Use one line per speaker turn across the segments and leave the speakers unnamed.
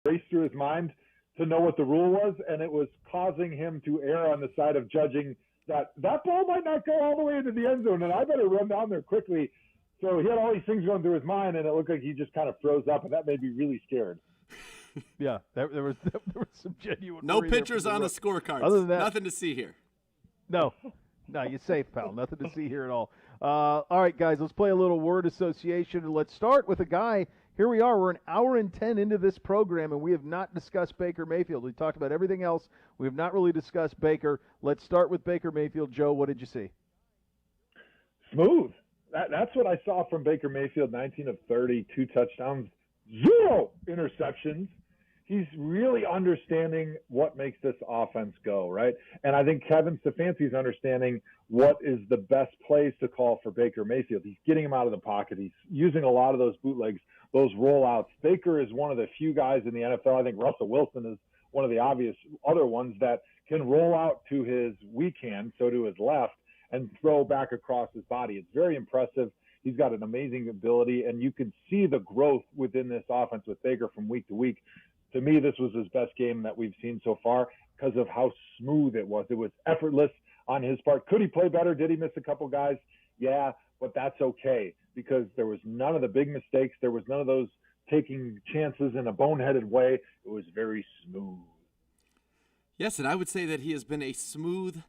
race through his mind to know what the rule was, and it was causing him to err on the side of judging that ball might not go all the way into the end zone, and I better run down there quickly. So he had all these things going through his mind, and it looked like he just kind of froze up, and that made me really scared.
Yeah, there was some genuine.
No pictures on the scorecards.
Other than that,
nothing to see here.
No, you're safe, pal. Nothing to see here at all. All right, guys, let's play a little word association. Let's start with a guy. Here we are. We're an hour and 10 into this program, and we have not discussed Baker Mayfield. We talked about everything else. We have not really discussed Baker. Let's start with Baker Mayfield. Joe, what did you see?
Smooth. That's what I saw from Baker Mayfield, 19 of 30, 2 touchdowns, 0 interceptions. He's really understanding what makes this offense go, right? And I think Kevin Stefanski's understanding what is the best plays to call for Baker Mayfield. He's getting him out of the pocket. He's using a lot of those bootlegs, those rollouts. Baker is one of the few guys in the NFL. I think Russell Wilson is one of the obvious other ones that can roll out to his weak hand, so to his left, and throw back across his body. It's very impressive. He's got an amazing ability, and you can see the growth within this offense with Baker from week to week. To me, this was his best game that we've seen so far because of how smooth it was. It was effortless on his part. Could he play better? Did he miss a couple guys? Yeah, but that's okay because there was none of the big mistakes. There was none of those taking chances in a boneheaded way. It was very smooth.
Yes, and I would say that he has been a smooth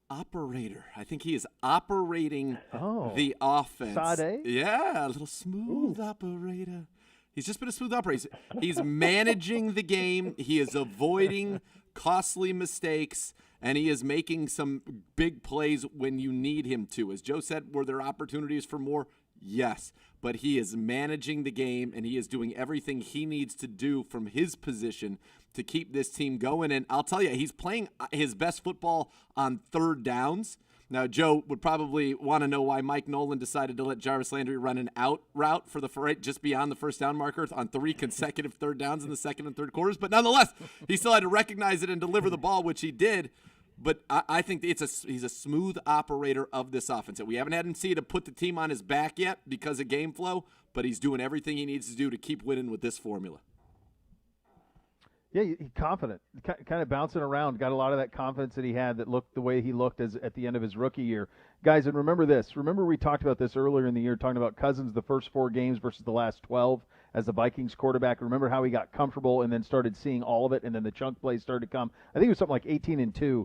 operator. I think he is operating the offense.
Sade?
Yeah, a little smooth operator. He's just been a smooth operator. He's managing the game. He is avoiding costly mistakes, and he is making some big plays when you need him to. As Joe said, were there opportunities for more? Yes, but he is managing the game, and he is doing everything he needs to do from his position to keep this team going. And I'll tell you, he's playing his best football on third downs. Now, Joe would probably want to know why Mike Nolan decided to let Jarvis Landry run an out route for the just beyond the first down marker on 3 consecutive third downs in the second and third quarters. But nonetheless, he still had to recognize it and deliver the ball, which he did. But I think he's a smooth operator of this offense. We haven't had him see to put the team on his back yet because of game flow, but he's doing everything he needs to do to keep winning with this formula.
Yeah, he's confident, kind of bouncing around. Got a lot of that confidence that he had that looked the way he looked at the end of his rookie year. Guys, and remember this. Remember we talked about this earlier in the year, talking about Cousins the first 4 games versus the last 12 as the Vikings quarterback. Remember how he got comfortable and then started seeing all of it, and then the chunk plays started to come. I think it was something like 18-2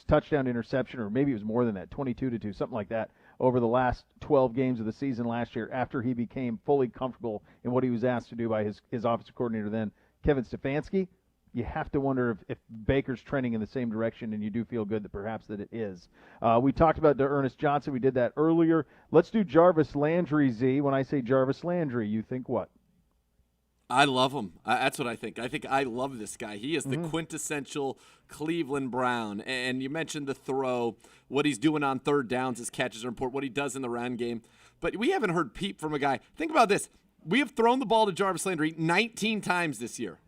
touchdown interception, or maybe it was more than that, 22-2, something like that, over the last 12 games of the season last year after he became fully comfortable in what he was asked to do by his offensive coordinator then, Kevin Stefanski. You have to wonder if Baker's trending in the same direction, and you do feel good that perhaps that it is. We talked about Ernest Johnson. We did that earlier. Let's do Jarvis Landry, Z. When I say Jarvis Landry, you think what?
I love him. That's what I think. I love this guy. He is the quintessential Cleveland Brown. And you mentioned the throw, what he's doing on third downs, his catches are important, what he does in the run game. But we haven't heard peep from a guy. Think about this. We have thrown the ball to Jarvis Landry 19 times this year.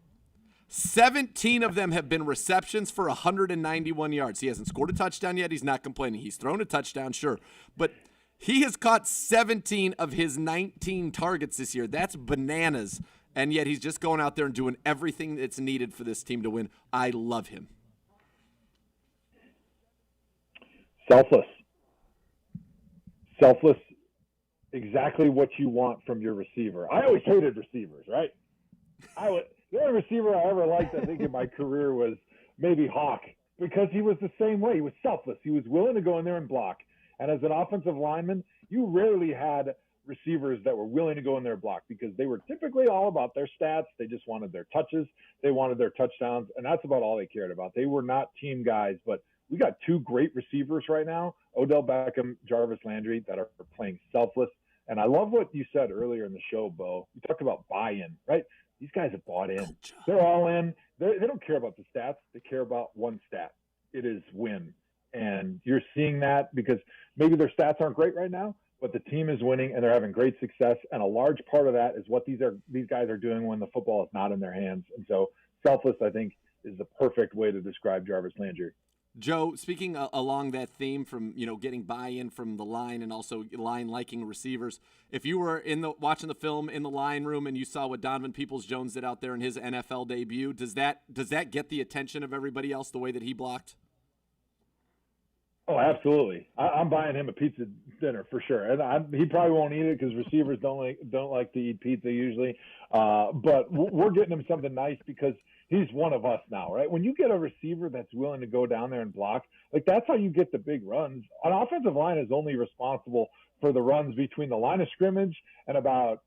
17 of them have been receptions for 191 yards. He hasn't scored a touchdown yet. He's not complaining. He's thrown a touchdown, sure. But he has caught 17 of his 19 targets this year. That's bananas. And yet he's just going out there and doing everything that's needed for this team to win. I love him.
Selfless. Selfless, exactly what you want from your receiver. I always hated receivers, right? The only receiver I ever liked, I think, in my career was maybe Hawk, because he was the same way. He was selfless. He was willing to go in there and block. And as an offensive lineman, you rarely had receivers that were willing to go in there and block because they were typically all about their stats. They just wanted their touches. They wanted their touchdowns, and that's about all they cared about. They were not team guys, but we got 2 great receivers right now, Odell Beckham, Jarvis Landry, that are playing selfless. And I love what you said earlier in the show, Beau. You talked about buy-in, right? These guys have bought in. They're all in. They don't care about the stats. They care about one stat. It is win. And you're seeing that because maybe their stats aren't great right now, but the team is winning and they're having great success. And a large part of that is what these guys are doing when the football is not in their hands. And so selfless, I think, is the perfect way to describe Jarvis Landry.
Joe, speaking along that theme from, getting buy-in from the line and also line liking receivers, if you were watching the film in the line room and you saw what Donovan Peoples-Jones did out there in his NFL debut, does that get the attention of everybody else the way that he blocked?
Oh, absolutely. I'm buying him a pizza dinner for sure, and he probably won't eat it because receivers don't like to eat pizza usually. But we're getting him something nice because he's one of us now, right? When you get a receiver that's willing to go down there and block, like that's how you get the big runs. An offensive line is only responsible for the runs between the line of scrimmage and about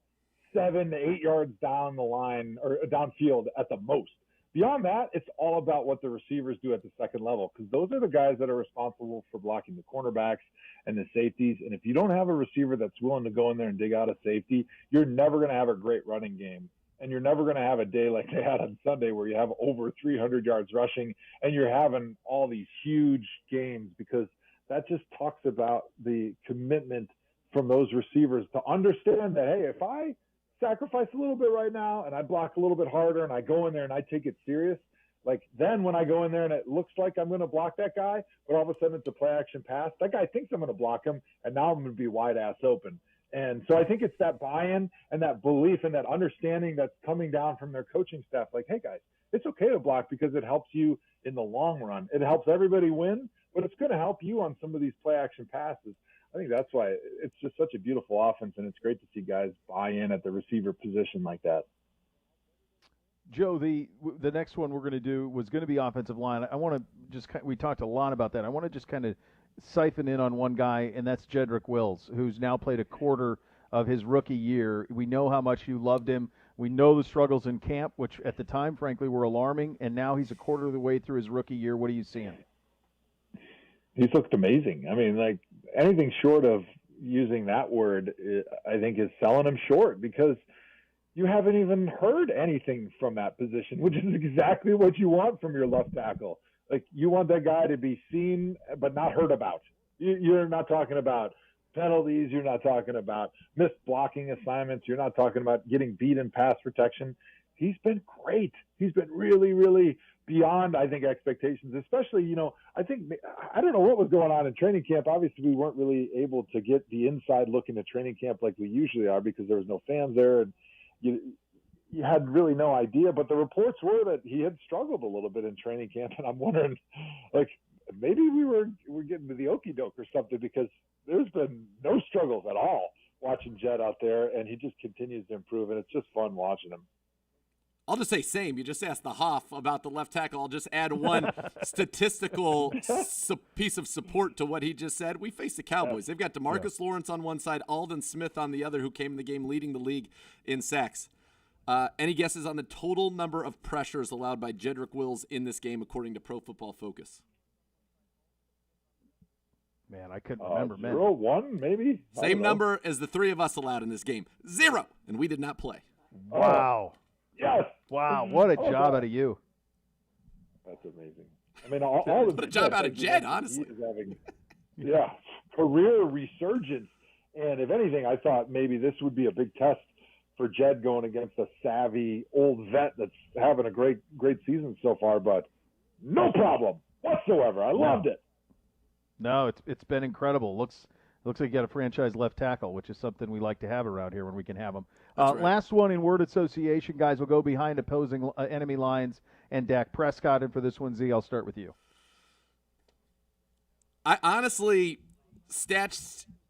7 to 8 yards down the line or downfield at the most. Beyond that, it's all about what the receivers do at the second level because those are the guys that are responsible for blocking the cornerbacks and the safeties. And if you don't have a receiver that's willing to go in there and dig out a safety, you're never going to have a great running game. And you're never going to have a day like they had on Sunday where you have over 300 yards rushing and you're having all these huge games because that just talks about the commitment from those receivers to understand that, hey, if I sacrifice a little bit right now and I block a little bit harder and I go in there and I take it serious, like then when I go in there and it looks like I'm going to block that guy, but all of a sudden it's a play action pass, that guy thinks I'm going to block him and now I'm going to be wide ass open. And so I think it's that buy-in and that belief and that understanding that's coming down from their coaching staff. Like, hey, guys, it's okay to block because it helps you in the long run. It helps everybody win, but it's going to help you on some of these play-action passes. I think that's why it's just such a beautiful offense, and it's great to see guys buy in at the receiver position like that.
Joe, the next one we're going to do was going to be offensive line. I want to just – we talked a lot about that. I want to just kind of – siphon in on one guy, and that's Jedrick Wills, who's now played a quarter of his rookie year. We know how much you loved him. We know the struggles in camp, which at the time, frankly, were alarming, and now he's a quarter of the way through his rookie year. What are you seeing?
He's looked amazing. I mean, like anything short of using that word, I think is selling him short because you haven't even heard anything from that position, which is exactly what you want from your left tackle. Like you want that guy to be seen but not heard about. You're not talking about penalties. You're not talking about missed blocking assignments. You're not talking about getting beat in pass protection. He's been great. He's been really, really beyond, I think, expectations, especially, I don't know what was going on in training camp. Obviously, we weren't really able to get the inside look into training camp like we usually are because there was no fans there. And you had really no idea, but the reports were that he had struggled a little bit in training camp, and I'm wondering, like, maybe we're getting to the okie doke or something because there's been no struggles at all watching Jed out there, and he just continues to improve, and it's just fun watching him.
I'll just say same. You just asked the Hoff about the left tackle. I'll just add one statistical piece of support to what he just said. We face the Cowboys. They've got DeMarcus Lawrence on one side, Aldon Smith on the other, who came in the game leading the league in sacks. Any guesses on the total number of pressures allowed by Jedrick Wills in this game, according to Pro Football Focus?
Man, I couldn't remember.
0, 1, maybe?
Same number as the three of us allowed in this game. 0, and we did not play.
Wow.
Yes.
Wow, what a job out of you.
That's amazing. I mean, all
what a job out of Jed, honestly.
Career resurgence. And if anything, I thought maybe this would be a big test for Jed going against a savvy old vet that's having a great season so far, but no problem whatsoever. I loved it.
No, it's been incredible. Looks like you got a franchise left tackle, which is something we like to have around here when we can have them.
Right.
Last one in word association, guys. We'll go behind opposing enemy lines and Dak Prescott. And for this one, Z, I'll start with you.
I honestly,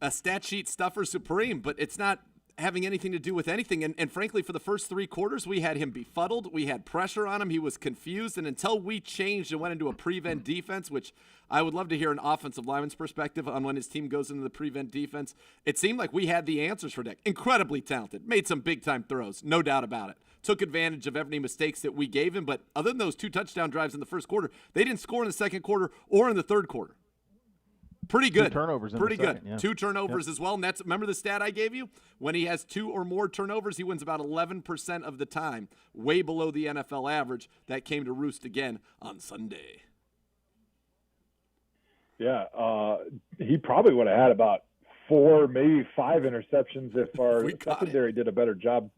a stat sheet stuffer supreme, but it's not having anything to do with anything. And frankly, for the first 3 quarters, we had him befuddled. We had pressure on him. He was confused. And until we changed and went into a prevent defense, which I would love to hear an offensive lineman's perspective on when his team goes into the prevent defense, it seemed like we had the answers for Dak. Incredibly talented. Made some big-time throws, no doubt about it. Took advantage of every mistakes that we gave him. But other than those 2 touchdown drives in the first quarter, they didn't score in the second quarter or in the third quarter. Pretty good.
2 turnovers in
Pretty
the second,
good.
yeah.
2 turnovers as well. And that's, remember the stat I gave you? When he has 2 or more turnovers, he wins about 11% of the time, way below the NFL average. That came to roost again on Sunday.
Yeah, he probably would have had about 4, maybe 5 interceptions if our secondary did a better job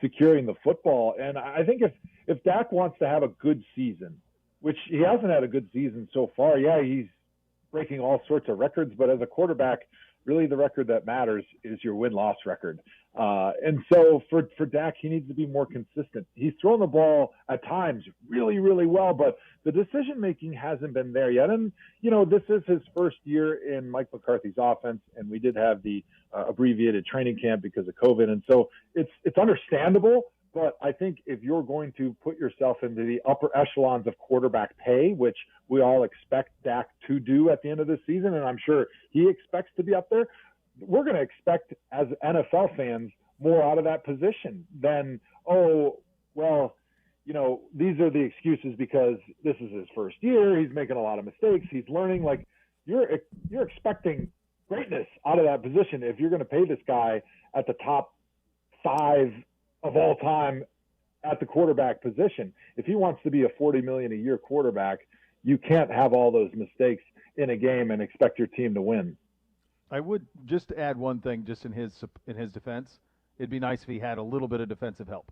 securing the football. And I think if Dak wants to have a good season, which he hasn't had a good season so far. Yeah, he's breaking all sorts of records, but as a quarterback, really the record that matters is your win-loss record. And so for Dak, he needs to be more consistent. He's thrown the ball at times really, really well, but the decision-making hasn't been there yet. And, this is his first year in Mike McCarthy's offense, and we did have the abbreviated training camp because of COVID. And so it's understandable, but I think if you're going to put yourself into the upper echelons of quarterback pay, which we all expect Dak to do at the end of the season, and I'm sure he expects to be up there, we're going to expect as NFL fans more out of that position than, these are the excuses because this is his first year. He's making a lot of mistakes. He's learning. Like, you're expecting greatness out of that position if you're going to pay this guy at the top 5 of all time at the quarterback position. If he wants to be a $40 million a year quarterback, you can't have all those mistakes in a game and expect your team to win.
I would just add one thing, just in his defense. It'd be nice if he had a little bit of defensive help,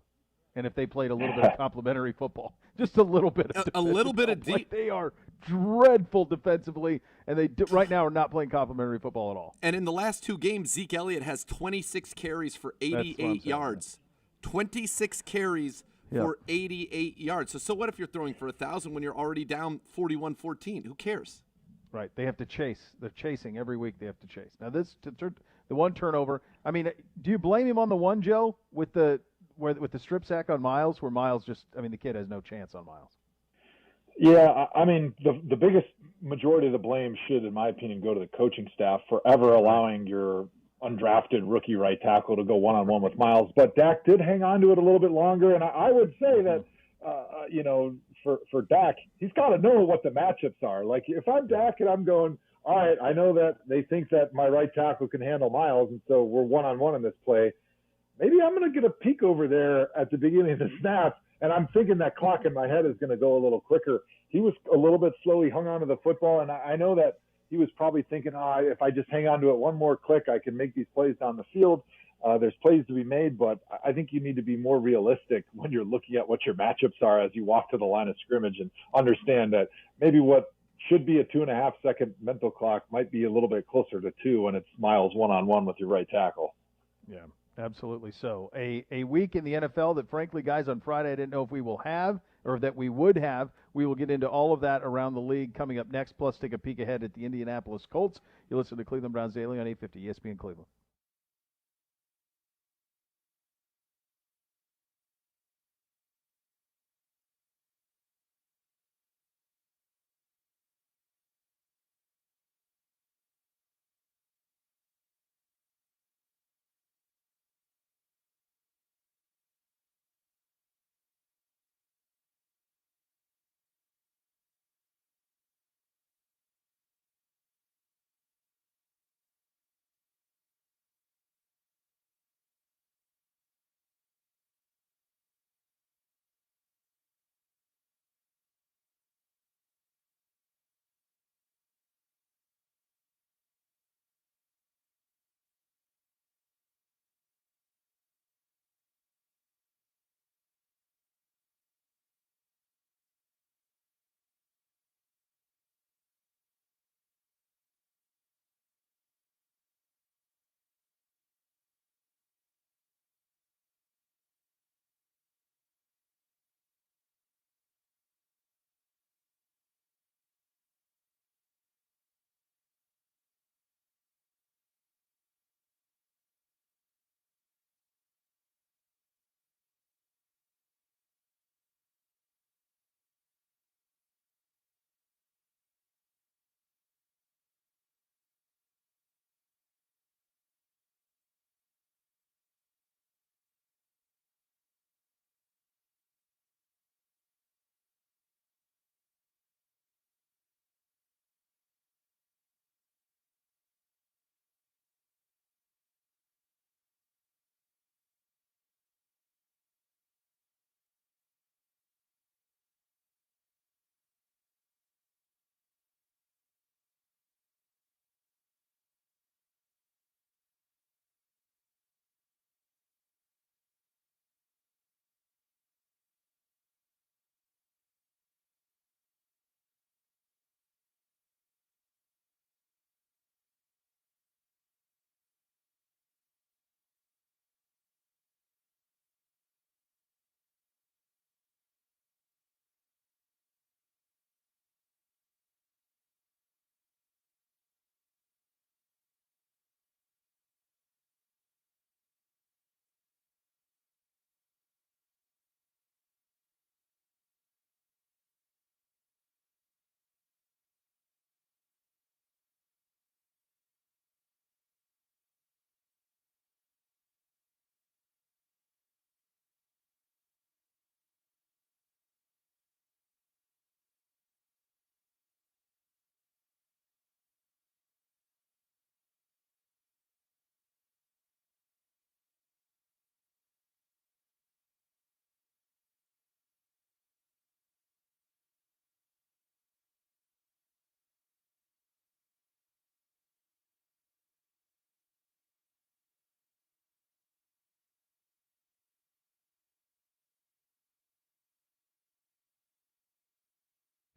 and if they played a little bit of complimentary football, just a little bit of
a little bit of deep.
Like, they are dreadful defensively, and they right now are not playing complimentary football at all.
And in the last 2 games, Zeke Elliott has 26 carries for 88 yards. 26 carries for 88 yards. So what if you're throwing for 1,000 when you're already down 41-14? Who cares?
Right. They have to chase. They're chasing every week. They have to chase. Now the one turnover. I mean, do you blame him on the one, Joe, with the strip sack on Miles, where Miles the kid has no chance on Miles?
Yeah, I mean, the biggest majority of the blame should, in my opinion, go to the coaching staff for ever allowing your undrafted rookie right tackle to go one-on-one with Miles. But Dak did hang on to it a little bit longer, and I would say that, for Dak, he's got to know what the matchups are. Like, if I'm Dak and I'm going, all right, I know that they think that my right tackle can handle Miles, and so we're one-on-one in this play. Maybe I'm going to get a peek over there at the beginning of the snap, and I'm thinking that clock in my head is going to go a little quicker. He was a little bit slow. He hung on to the football, and I know that he was probably thinking, if I just hang on to it one more click, I can make these plays down the field. There's plays to be made, but I think you need to be more realistic when you're looking at what your matchups are as you walk to the line of scrimmage and understand that maybe what should be a 2.5-second mental clock might be a little bit closer to 2 when it's Miles one-on-one with your right tackle.
Yeah, absolutely so. A week in the NFL that, frankly, guys, on Friday I didn't know if we will have or that we would have. We will get into all of that around the league coming up next, plus take a peek ahead at the Indianapolis Colts. You listen to Cleveland Browns Daily on 850 ESPN Cleveland.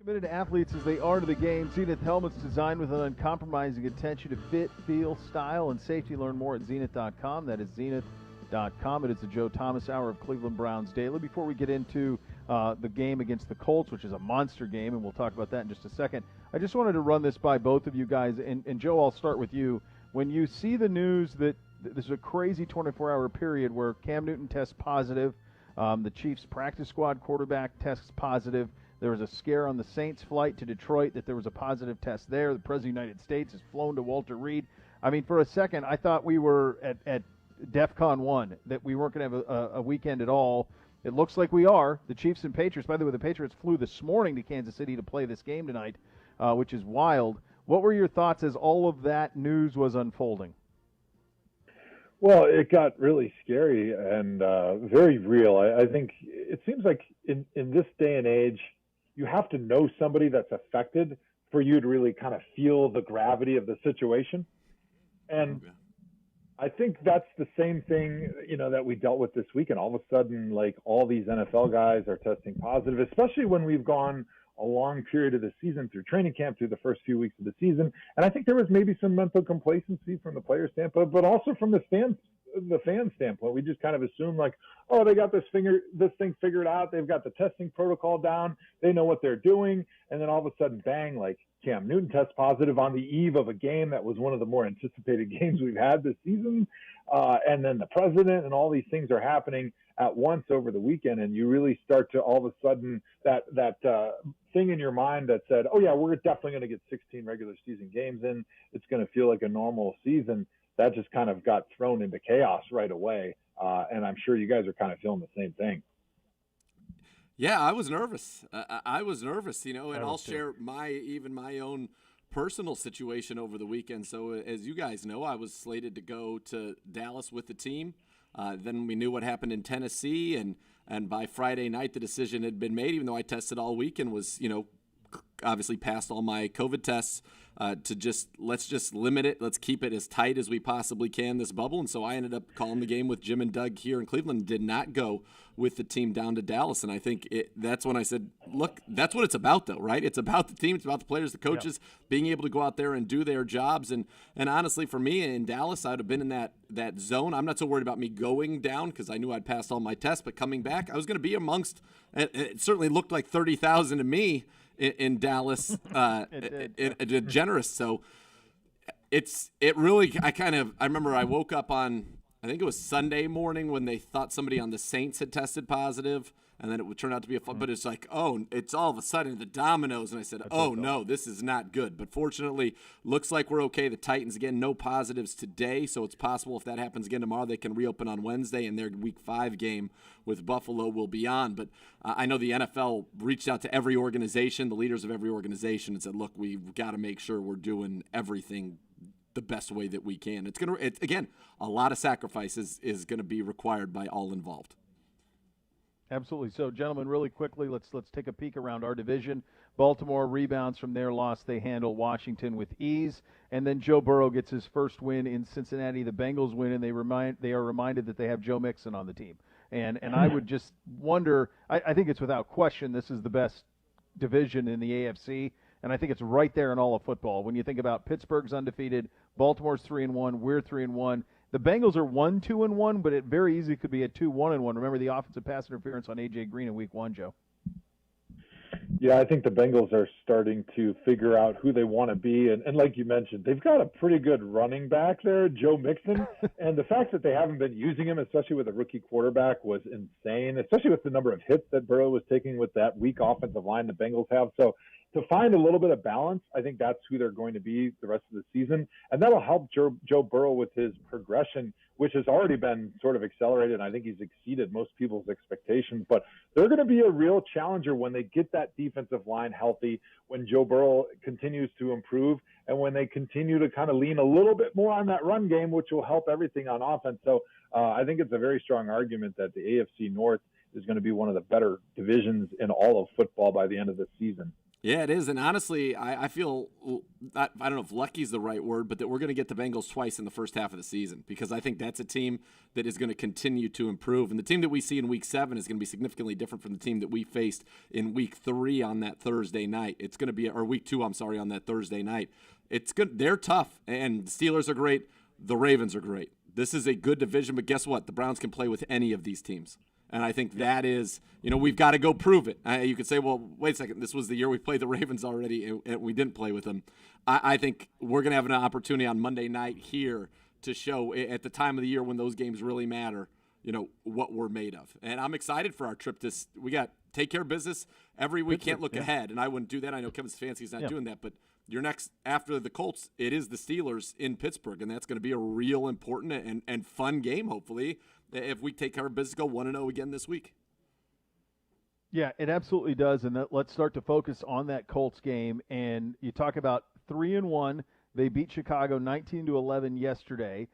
Committed to athletes as they are to the game, Zenith helmets designed with an uncompromising attention to fit, feel, style, and safety. Learn more at zenith.com. That is zenith.com. It is the Joe Thomas Hour of Cleveland Browns Daily. Before we get into the game against the Colts, which is a monster game, and we'll talk about that in just a second, I just wanted to run this by both of you guys. And Joe, I'll start with you. When you see the news that there's a crazy 24-hour period where Cam Newton tests positive, the Chiefs practice squad quarterback tests positive, there was a scare on the Saints flight to Detroit that there was a positive test there. The President of the United States has flown to Walter Reed. I mean, for a second, I thought we were at DEFCON 1, that we weren't going to have a weekend at all. It looks like we are. The Chiefs and Patriots, by the way, the Patriots flew this morning to Kansas City to play this game tonight, which is wild. What were your thoughts as all of that news was unfolding?
Well, it got really scary and very real. I think it seems like in this day and age, you have to know somebody that's affected for you to really kind of feel the gravity of the situation. And I think that's the same thing, that we dealt with this weekend. All of a sudden, like, all these NFL guys are testing positive, especially when we've gone a long period of the season through training camp, through the first few weeks of the season. And I think there was maybe some mental complacency from the player standpoint, but also from the fan standpoint. We just kind of assume, like, oh, they got this thing figured out. They've got the testing protocol down. They know what they're doing. And then all of a sudden, bang, like, Cam Newton tests positive on the eve of a game that was one of the more anticipated games we've had this season. And then the president and all these things are happening at once over the weekend. And you really start to all of a sudden that thing in your mind that said, oh yeah, we're definitely going to get 16 regular season games in. It's going to feel like a normal season. That just kind of got thrown into chaos right away. And I'm sure you guys are kind of feeling the same thing.
Yeah, I was nervous. I was nervous, and I'll share my own personal situation over the weekend. So as you guys know, I was slated to go to Dallas with the team. Then we knew what happened in Tennessee, and by Friday night the decision had been made, even though I tested all week and was, obviously passed all my COVID tests, let's just limit it. Let's keep it as tight as we possibly can, this bubble. And so I ended up calling the game with Jim and Doug here in Cleveland, did not go with the team down to Dallas. And I think that's when I said, look, that's what it's about though, right? It's about the team. It's about the players, the coaches, being able to go out there and do their jobs. And honestly, for me in Dallas, I would have been in that zone. I'm not so worried about me going down because I knew I'd passed all my tests, but coming back, I was going to be amongst, it certainly looked like 30,000 to me in Dallas, generous. So I remember I woke up on, I think it was Sunday morning when they thought somebody on the Saints had tested positive, and then it would turn out to be but it's like, oh, it's all of a sudden the dominoes. And I said, no, this is not good. But fortunately, looks like we're okay. The Titans, again, no positives today. So it's possible if that happens again tomorrow, they can reopen on Wednesday, and their Week 5 game with Buffalo will be on. But I know the NFL reached out to every organization, the leaders of every organization, and said, look, we've got to make sure we're doing everything the best way that we can. It's again, a lot of sacrifices is going to be required by all involved.
Absolutely. So, gentlemen, really quickly, let's take a peek around our division. Baltimore rebounds from their loss. They handle Washington with ease. And then Joe Burrow gets his first win in Cincinnati. The Bengals win, and they are reminded that they have Joe Mixon on the team. And I would just wonder, I think it's without question this is the best division in the AFC, and I think it's right there in all of football. When you think about Pittsburgh's undefeated, Baltimore's 3-1, we're 3-1. The Bengals are 1-2-1, but it very easily could be a 2-1-1. Remember the offensive pass interference on A.J. Green in Week 1, Joe?
Yeah, I think the Bengals are starting to figure out who they want to be. And like you mentioned, they've got a pretty good running back there, Joe Mixon. And the fact that they haven't been using him, especially with a rookie quarterback, was insane, especially with the number of hits that Burrow was taking with that weak offensive line the Bengals have. So to find a little bit of balance, I think that's who they're going to be the rest of the season. And that'll help Joe Burrow with his progression, which has already been sort of accelerated. And I think he's exceeded most people's expectations. But they're going to be a real challenger when they get that defensive line healthy, when Joe Burrow continues to improve, and when they continue to kind of lean a little bit more on that run game, which will help everything on offense. So I think it's a very strong argument that the AFC North is going to be one of the better divisions in all of football by the end of the season.
Yeah, it is. And honestly, I feel, I don't know if lucky is the right word, but that we're going to get the Bengals twice in the first half of the season, because I think that's a team that is going to continue to improve. And the team that we see in Week 7 is going to be significantly different from the team that we faced in Week 3 on that Thursday night. It's going to be, or Week 2, I'm sorry, on that Thursday night. It's good. They're tough, and the Steelers are great. The Ravens are great. This is a good division, but guess what? The Browns can play with any of these teams. And I think that is, we've got to go prove it. You could say, well, wait a second, this was the year we played the Ravens already, and we didn't play with them. I think we're going to have an opportunity on Monday night here to show, at the time of the year when those games really matter, what we're made of. And I'm excited for our trip. We got take care of business every week. Can't look ahead, and I wouldn't do that. I know Kevin Stefanski's not doing that, but your next after the Colts, it is the Steelers in Pittsburgh, and that's going to be a real important and fun game, hopefully, if we take care of business, go 1-0 again this week.
Yeah, it absolutely does. And let's start to focus on that Colts game. And you talk about 3-1. They beat Chicago 19-11 yesterday.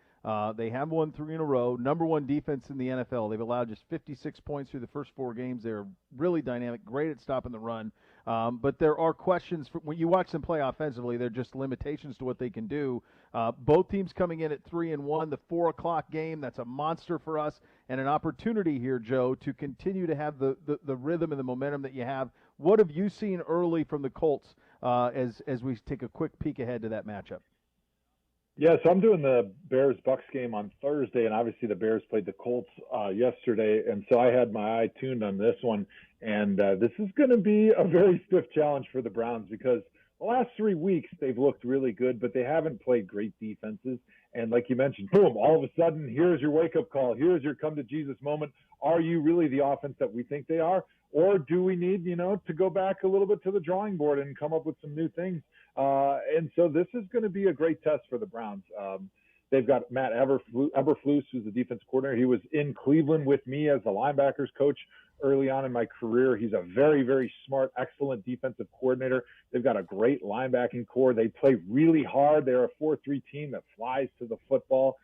They have won 3 in a row. Number 1 defense in the NFL. They've allowed just 56 points through the first 4 games. They're really dynamic, great at stopping the run. But there are questions when you watch them play offensively. They're just limitations to what they can do. Both teams coming in at 3-1. The 4:00 game, that's a monster for us, and an opportunity here, Joe, to continue to have the rhythm and the momentum that you have. What have you seen early from the Colts as we take a quick peek ahead to that matchup?
Yeah, so I'm doing the Bears-Bucks game on Thursday, and obviously the Bears played the Colts yesterday, and so I had my eye tuned on this one. And this is going to be a very stiff challenge for the Browns, because the last 3 weeks they've looked really good, but they haven't played great defenses. And like you mentioned, boom, all of a sudden, here's your wake-up call. Here's your come-to-Jesus moment. Are you really the offense that we think they are? Or do we need, to go back a little bit to the drawing board and come up with some new things? And so this is going to be a great test for the Browns. They've got Matt Eberflus, who's the defense coordinator. He was in Cleveland with me as the linebackers coach early on in my career. He's a very, very smart, excellent defensive coordinator. They've got a great linebacking core. They play really hard. They're a 4-3 team that flies to the football.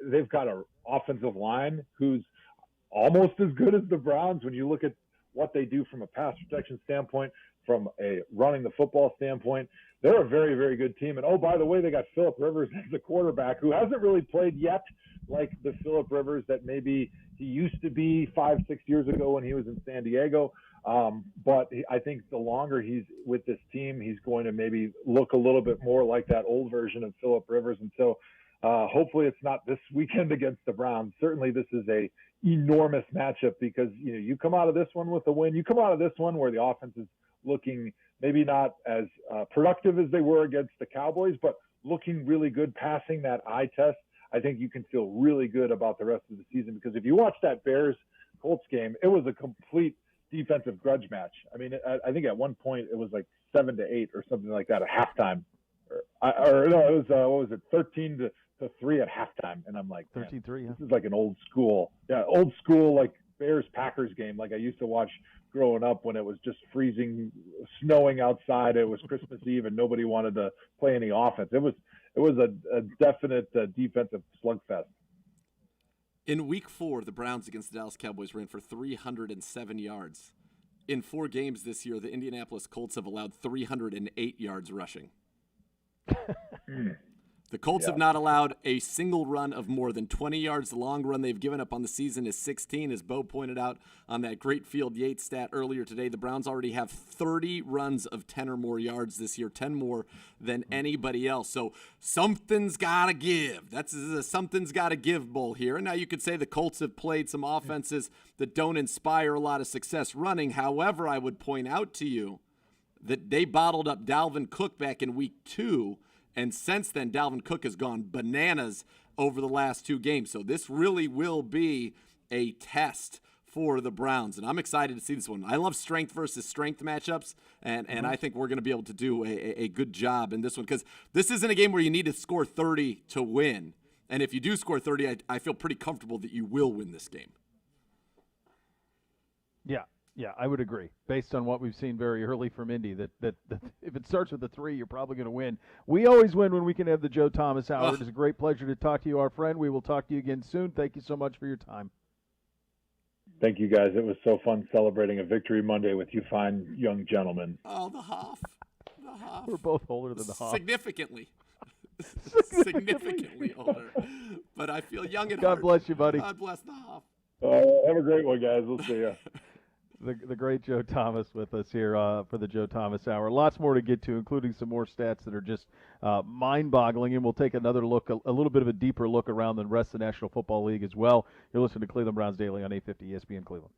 They've got an offensive line who's almost as good as the Browns when you look at what they do from a pass protection standpoint, from a running the football standpoint. They're a very, very good team. And, oh, by the way, they got Phillip Rivers as the quarterback, who hasn't really played yet like the Phillip Rivers that maybe he used to be 5-6 years ago when he was in San Diego. But I think the longer he's with this team, he's going to maybe look a little bit more like that old version of Phillip Rivers. And so hopefully it's not this weekend against the Browns. Certainly this is a enormous matchup, because you come out of this one with a win. You come out of this one where the offense is looking maybe not as productive as they were against the Cowboys, but looking really good, passing that eye test. I think you can feel really good about the rest of the season, because if you watch that Bears-Colts game, it was a complete defensive grudge match. I mean, I think at one point it was like 7-8 or something like that at halftime. Or no, it was, what was it, 13-3 at halftime. And I'm like,
13-3, yeah.
This is like an old school like Bears-Packers game like I used to watch growing up when it was just freezing, snowing outside. It was Christmas Eve and nobody wanted to play any offense. It was a definite defensive slugfest.
In Week 4, the Browns against the Dallas Cowboys ran for 307 yards. In 4 games this year, the Indianapolis Colts have allowed 308 yards rushing. The Colts have not allowed a single run of more than 20 yards. The long run they've given up on the season is 16, as Beau pointed out on that great Field Yates stat earlier today. The Browns already have 30 runs of 10 or more yards this year, 10 more than anybody else. So something's got to give. That's a something's got to give bowl here. And now you could say the Colts have played some offenses that don't inspire a lot of success running. However, I would point out to you that they bottled up Dalvin Cook back in Week 2. And since then, Dalvin Cook has gone bananas over the last 2 games. So this really will be a test for the Browns. And I'm excited to see this one. I love strength versus strength matchups. And I think we're going to be able to do a good job in this one. Because this isn't a game where you need to score 30 to win. And if you do score 30, I feel pretty comfortable that you will win this game.
Yeah, I would agree. Based on what we've seen very early from Indy, that if it starts with a 3, you're probably going to win. We always win when we can have the Joe Thomas Hour. It is a great pleasure to talk to you, our friend. We will talk to you again soon. Thank you so much for your time.
Thank you, guys. It was so fun celebrating a Victory Monday with you fine young gentlemen.
Oh, the Hoff. The Hoff.
We're both older than the Hoff.
Significantly. Significantly older. But I feel young at heart.
God bless you, buddy.
God bless the Hoff.
Have a great one, guys. We'll see you.
The great Joe Thomas with us here for the Joe Thomas Hour. Lots more to get to, including some more stats that are just mind-boggling, and we'll take another look, a little bit of a deeper look around the rest of the National Football League as well. You're listening to Cleveland Browns Daily on 850 ESPN Cleveland.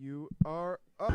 You are up.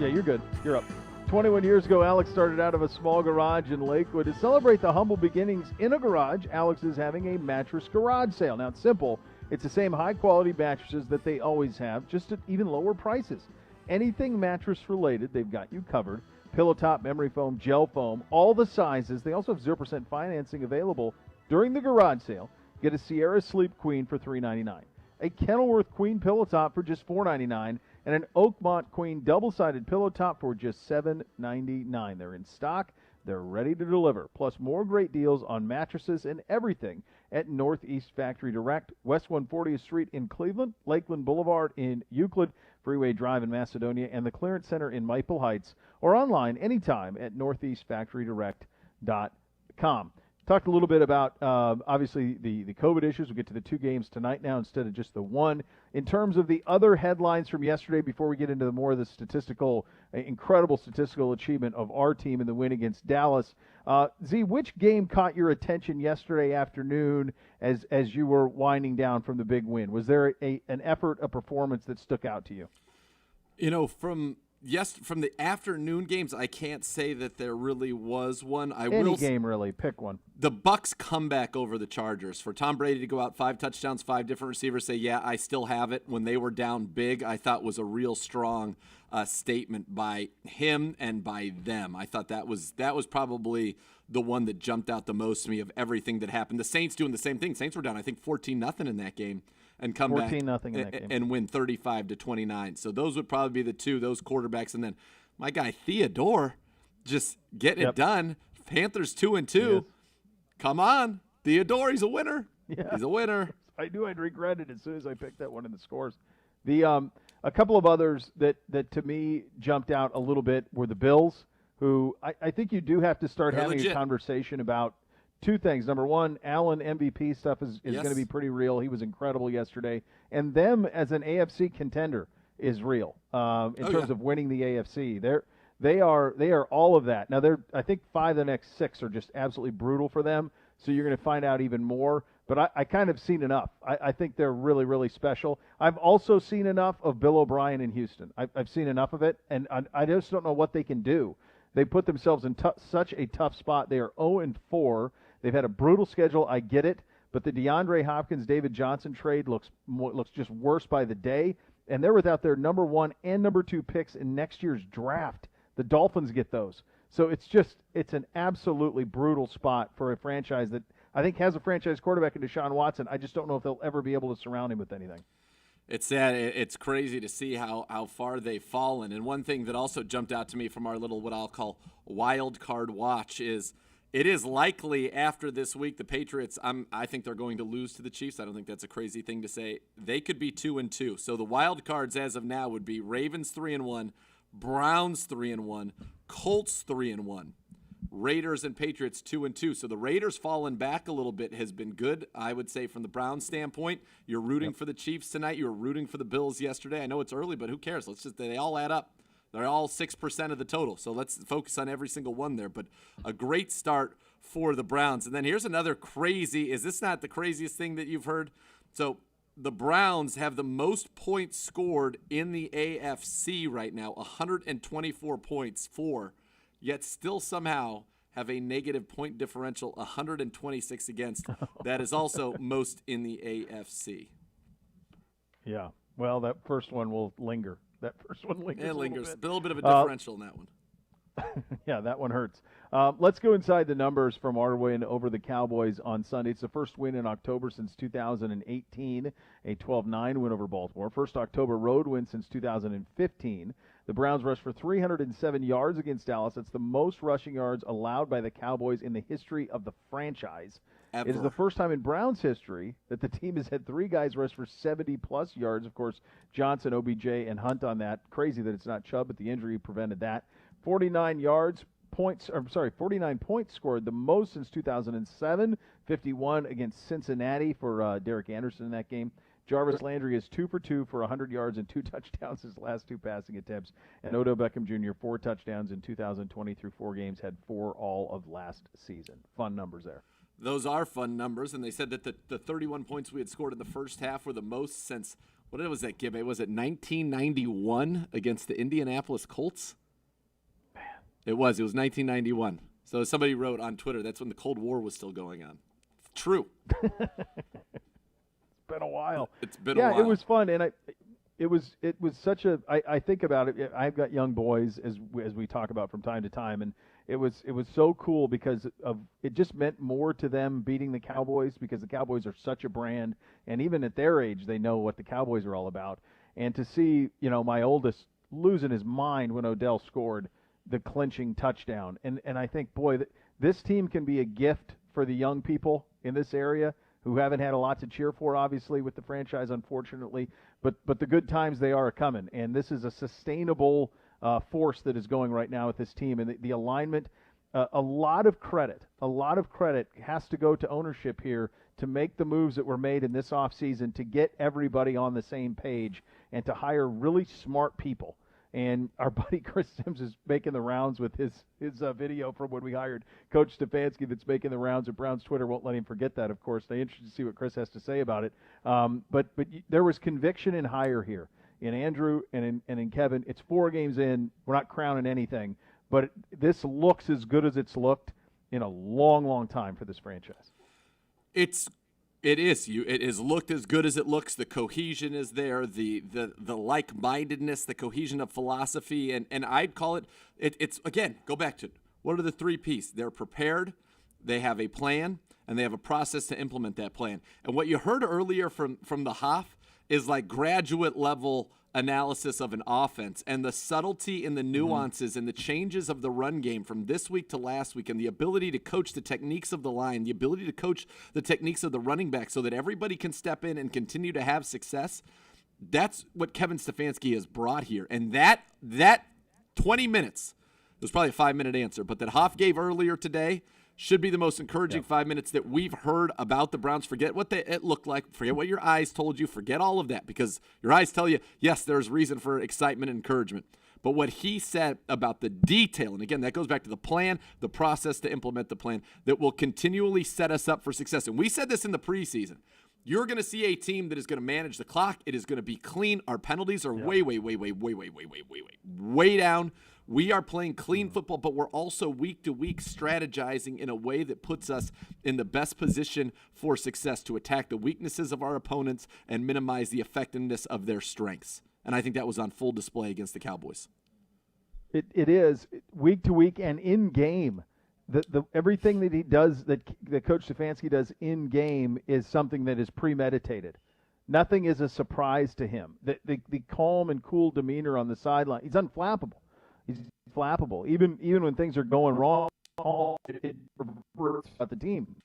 Yeah, you're good. You're up. 21 years ago, Alex started out of a small garage in Lakewood. To celebrate the humble beginnings in a garage, Alex is having a mattress garage sale. Now, it's simple. It's the same high-quality mattresses that they always have, just at even lower prices. Anything mattress-related, they've got you covered. Pillow top, memory foam, gel foam, all the sizes. They also have 0% financing available during the garage sale. Get a Sierra Sleep Queen for $3.99, a Kenilworth Queen pillow top for just $4.99, and an Oakmont Queen double-sided pillow top for just $7.99. They're in stock. They're ready to deliver. Plus more great deals on mattresses and everything at Northeast Factory Direct, West 140th Street in Cleveland, Lakeland Boulevard in Euclid, Freeway Drive in Macedonia, and the Clearance Center in Maple Heights, or online anytime at northeastfactorydirect.com. Talked a little bit about, obviously, the COVID issues. We'll get to the 2 games tonight now instead of just the 1. In terms of the other headlines from yesterday, before we get into the more of the incredible statistical achievement of our team in the win against Dallas, Z, which game caught your attention yesterday afternoon as you were winding down from the big win? Was there an effort, a performance that stuck out to you?
From the afternoon games, I can't say that there really was one.
Any game, really. Pick one.
The Bucs comeback over the Chargers. For Tom Brady to go out 5 touchdowns, 5 different receivers, say, yeah, I still have it, when they were down big, I thought was a real strong statement by him and by them. I thought that was probably the one that jumped out the most to me of everything that happened. The Saints doing the same thing. Saints were down, I think, 14-0 in that game. And come back
14-0 in that game.
And win 35-29. So those would probably be the 2, those quarterbacks. And then my guy Theodore just getting it done. Panthers 2-2. Come on, Theodore, he's a winner.
Yeah.
He's a winner.
I knew I'd regret it as soon as I picked that one in the scores. A couple of others that to me jumped out a little bit were the Bills, who I think you do have to start having a conversation about 2 things. Number one, Allen MVP stuff is going to be pretty real. He was incredible yesterday. And them as an AFC contender is real in terms of winning the AFC. They are all of that. Now, I think 5 of the next 6 are just absolutely brutal for them, so you're going to find out even more. But I kind of seen enough. I think they're really, really special. I've also seen enough of Bill O'Brien in Houston. I've seen enough of it, and I just don't know what they can do. They put themselves in such a tough spot. They are 0-4. They've had a brutal schedule. I get it, but the DeAndre Hopkins, David Johnson trade looks just worse by the day, and they're without their number 1 and number 2 picks in next year's draft. The Dolphins get those, so it's an absolutely brutal spot for a franchise that I think has a franchise quarterback in Deshaun Watson. I just don't know if they'll ever be able to surround him with anything.
It's sad. It's crazy to see how far they've fallen. And one thing that also jumped out to me from our little what I'll call wild card watch is. It is likely after this week, the Patriots, I think they're going to lose to the Chiefs. I don't think that's a crazy thing to say. They could be 2-2. So the wild cards as of now would be Ravens 3-1, Browns 3-1, Colts 3-1, Raiders and Patriots 2-2. So the Raiders falling back a little bit has been good, I would say, from the Browns standpoint. You're rooting for the Chiefs tonight. You were rooting for the Bills yesterday. I know it's early, but who cares? They all add up. They're all 6% of the total, so let's focus on every single one there. But a great start for the Browns. And then here's another crazy – is this not the craziest thing that you've heard? So the Browns have the most points scored in the AFC right now, 124 points yet still somehow have a negative point differential, 126 against. That is also most in the AFC.
Yeah, well, that first one will linger. That first one lingers.
It lingers. A little bit of a differential in that one.
Yeah, that one hurts. Let's go inside the numbers from our win over the Cowboys on Sunday. It's the first win in October since 2018, a 12-9 win over Baltimore. First October road win since 2015. The Browns rushed for 307 yards against Dallas. That's the most rushing yards allowed by the Cowboys in the history of the franchise.
Ever.
It is the first time in Browns history that the team has had 3 guys rush for 70-plus yards. Of course, Johnson, OBJ, and Hunt on that. Crazy that it's not Chubb, but the injury prevented that. 49 points scored, the most since 2007. 51 against Cincinnati for Derek Anderson in that game. Jarvis Landry is 2 for 2 for 100 yards and 2 touchdowns his last 2 passing attempts. And Odell Beckham Jr., 4 touchdowns in 2020 through 4 games, had 4 all of last season. Fun numbers there.
Those are fun numbers, and they said that the 31 points we had scored in the first half were the most since What was that, Gibbe? Was it 1991 against the Indianapolis Colts?
Man.
It was 1991. So somebody wrote on Twitter, that's when the Cold War was still going on. True.
It's been a while.
It's been a while.
Yeah, it was fun, and it was such a. I think about it. I've got young boys as we talk about from time to time, and it was so cool because it just meant more to them beating the Cowboys because the Cowboys are such a brand, and even at their age, they know what the Cowboys are all about. And to see my oldest losing his mind when Odell scored the clinching touchdown, and I think, boy, this team can be a gift for the young people in this area who haven't had a lot to cheer for, obviously, with the franchise, unfortunately. But the good times, they are coming. And this is a sustainable force that is going right now with this team. And the alignment, a lot of credit has to go to ownership here to make the moves that were made in this offseason to get everybody on the same page and to hire really smart people. And our buddy Chris Sims is making the rounds with his video from when we hired Coach Stefanski that's making the rounds, and Brown's Twitter won't let him forget that, of course. They're interested to see what Chris has to say about it. But there was conviction in hire here, in Andrew and in Kevin. It's 4 games in. We're not crowning anything. But this looks as good as it's looked in a long, long time for this franchise.
It has looked as good as it looks. The cohesion is there, the like-mindedness, the cohesion of philosophy, and I'd call it's again, go back to it. What are the 3 P's? They're prepared, they have a plan, and they have a process to implement that plan. And what you heard earlier from the Hoff is like graduate level analysis of an offense and the subtlety and the nuances and the changes of the run game from this week to last week, and the ability to coach the techniques of the line, the ability to coach the techniques of the running back so that everybody can step in and continue to have success. That's what Kevin Stefanski has brought here. And that 20 minutes, it was probably a 5-minute answer, but that Hoff gave earlier today should be the most encouraging 5 minutes that we've heard about the Browns. Forget what it looked like. Forget what your eyes told you. Forget all of that, because your eyes tell you, yes, there's reason for excitement and encouragement. But what he said about the detail, and again, that goes back to the plan, the process to implement the plan, that will continually set us up for success. And we said this in the preseason. You're going to see a team that is going to manage the clock. It is going to be clean. Our penalties are way down. We are playing clean football, but we're also week to week strategizing in a way that puts us in the best position for success to attack the weaknesses of our opponents and minimize the effectiveness of their strengths. And I think that was on full display against the Cowboys.
It is week to week and in game. The everything that he does, that Coach Stefanski does in game, is something that is premeditated. Nothing is a surprise to him. The calm and cool demeanor on the sideline. He's unflappable. He's flappable. Even when things are going wrong, it reverts about the team.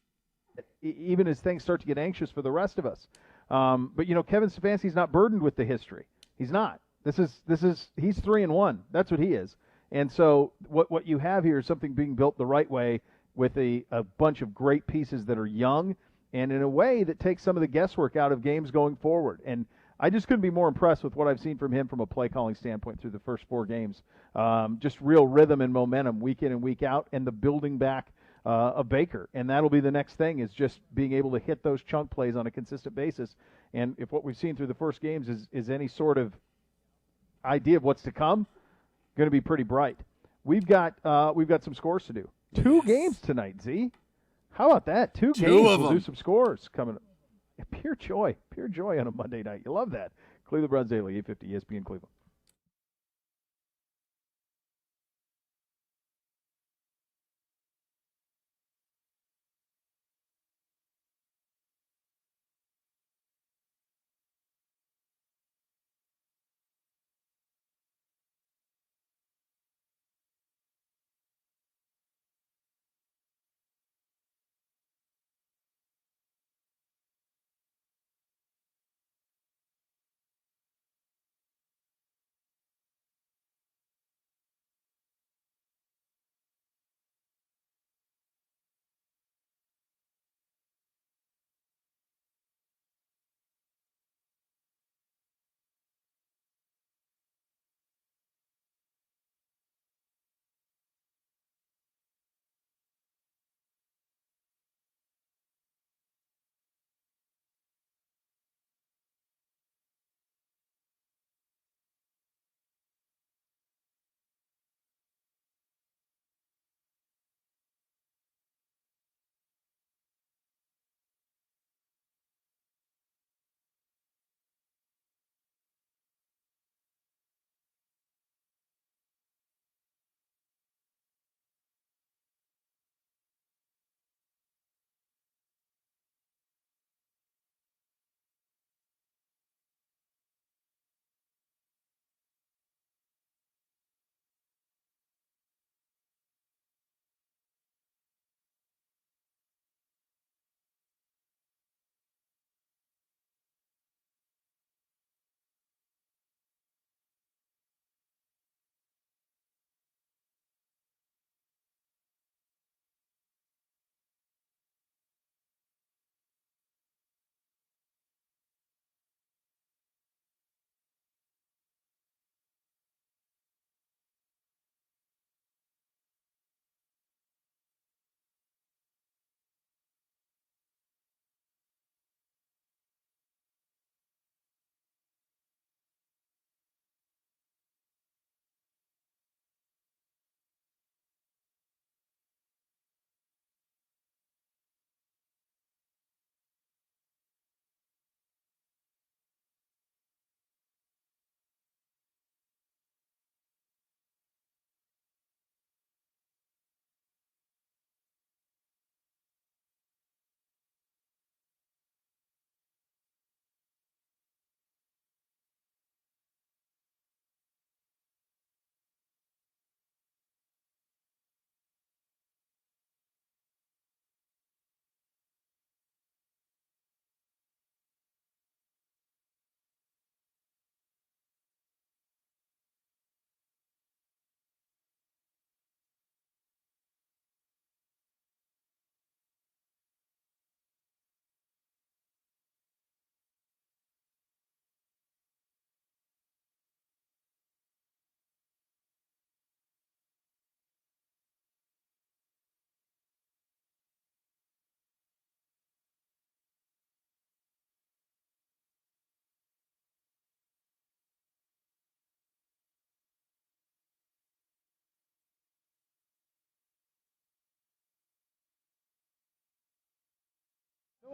Even as things start to get anxious for the rest of us. But Kevin Stefanski's not burdened with the history. He's not. He's 3-1. That's what he is. And so what you have here is something being built the right way with a bunch of great pieces that are young and in a way that takes some of the guesswork out of games going forward. And I just couldn't be more impressed with what I've seen from him from a play calling standpoint through the first 4 games. Just real rhythm and momentum week in and week out, and the building back of Baker. And that'll be the next thing, is just being able to hit those chunk plays on a consistent basis. And if what we've seen through the first games is any sort of idea of what's to come, going to be pretty bright. We've got some scores to do. 2 games tonight, Z. How about that? 2 games. We'll do some scores coming up. Pure joy on a Monday night. You love that. Cleveland Browns Daily, 850 ESPN Cleveland.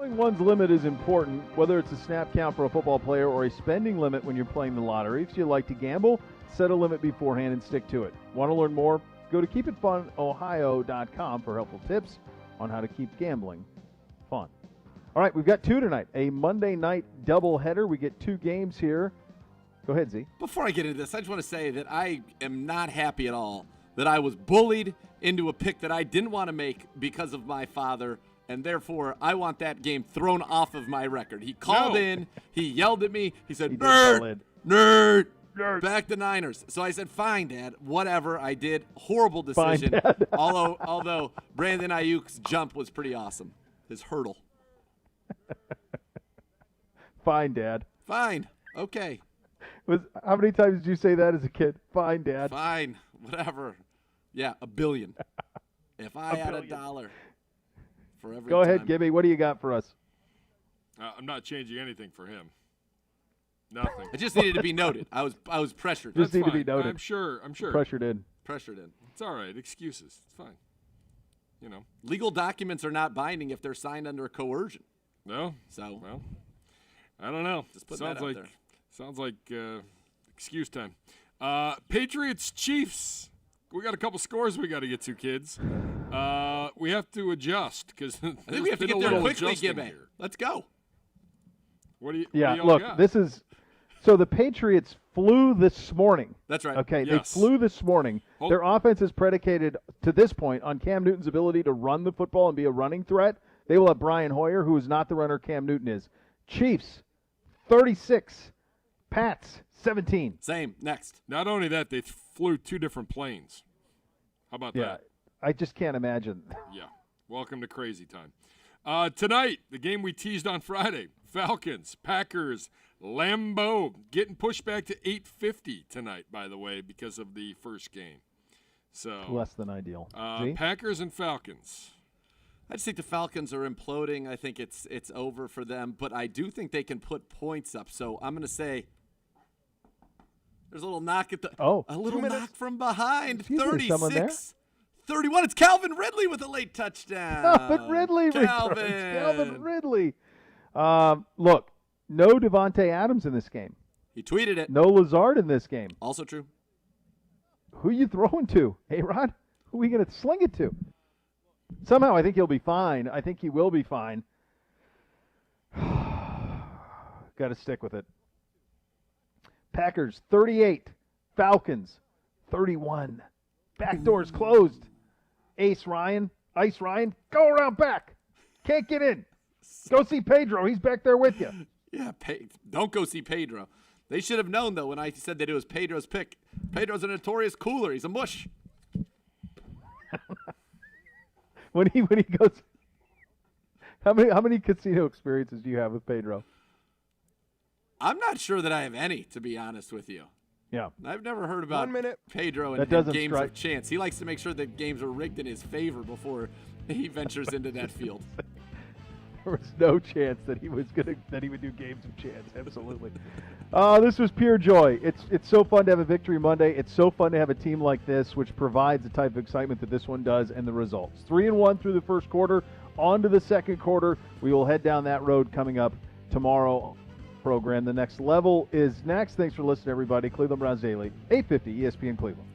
Knowing one's limit is important, whether it's a snap count for a football player or a spending limit when you're playing the lottery. If you like to gamble, set a limit beforehand and stick to it. Want to learn more? Go to keepitfunohio.com for helpful tips on how to keep gambling fun. All right, we've got two tonight. A Monday night doubleheader. We get two games here. Go ahead, Z.
Before I get into this, I just want to say that I am not happy at all that I was bullied into a pick that I didn't want to make because of my father, and therefore I want that game thrown off of my record. He called in. He yelled at me. He said, nerd, back the Niners. So I said, fine, Dad, whatever. I did. Horrible decision.
Fine, Dad.
although Brandon Ayuk's jump was pretty awesome. His hurdle.
Fine, Dad.
Fine. Okay.
How many times did you say that as a kid? Fine, Dad.
Fine. Whatever. Yeah, $1 billion. If I had $1 for every
Go ahead,
time.
Gibby. What do you got for us?
I'm not changing anything for him. Nothing.
It just needed to be noted. I was pressured.
Just need to be
Fine.
noted.
I'm sure.
Pressured in.
Pressured in.
It's all right. Excuses. It's fine. You know.
Legal documents are not binding if they're signed under coercion.
No.
So,
Well, I don't know.
Just put that out there.
Sounds like excuse time. Patriots Chiefs. We got a couple scores we got to get to, kids. We have to adjust because
I think we have to get there quickly, Gibby. Let's go.
What do you?
Yeah,
what do y'all
look,
got?
this is so the Patriots flew this morning.
That's right.
Okay,
Yes.
they flew this morning. Their offense is predicated to this point on Cam Newton's ability to run the football and be a running threat. They will have Brian Hoyer, who is not the runner Cam Newton is. Chiefs, 36. Pats, 17.
Same. Next.
Not only that, they flew two different planes. How about
Yeah,
that?
I just can't imagine.
Yeah. Welcome to crazy time. Tonight, the game we teased on Friday, Falcons, Packers, Lambeau, getting pushed back to 8:50 tonight, by the way, because of the first game. So
Less than ideal. Z?
Packers and Falcons.
I just think the Falcons are imploding. I think it's over for them, but I do think they can put points up. So I'm going to say there's a little knock at the a little knock from behind.
Excuse me, someone there?
36-31. It's Calvin Ridley with a late touchdown.
Calvin Ridley returns. Calvin Ridley. Look, no Devontae Adams in this game.
He tweeted it.
No Lazard in this game.
Also true.
Who are you throwing to? A-Rod? Who are we going to sling it to? Somehow I think he'll be fine. I think he will be fine. Got to stick with it. Packers 38. Falcons 31. Back doors closed. Ice Ryan, go around back. Can't get in. Go see Pedro. He's back there with you.
Yeah, don't go see Pedro. They should have known, though, when I said that it was Pedro's pick. Pedro's a notorious cooler. He's a mush.
when he goes, how many casino experiences do you have with Pedro?
I'm not sure that I have any, to be honest with you.
Yeah.
I've never heard about Pedro and games of chance. He likes to make sure that games are rigged in his favor before he ventures into that field.
There was no chance that he would do games of chance. Absolutely. This was pure joy. It's so fun to have a victory Monday. It's so fun to have a team like this, which provides the type of excitement that this one does, and the results. 3-1 through the first quarter. On to the second quarter. We will head down that road coming up tomorrow. Program. The next level is next. Thanks for listening, everybody. Cleveland Browns Daily, 850 ESPN Cleveland.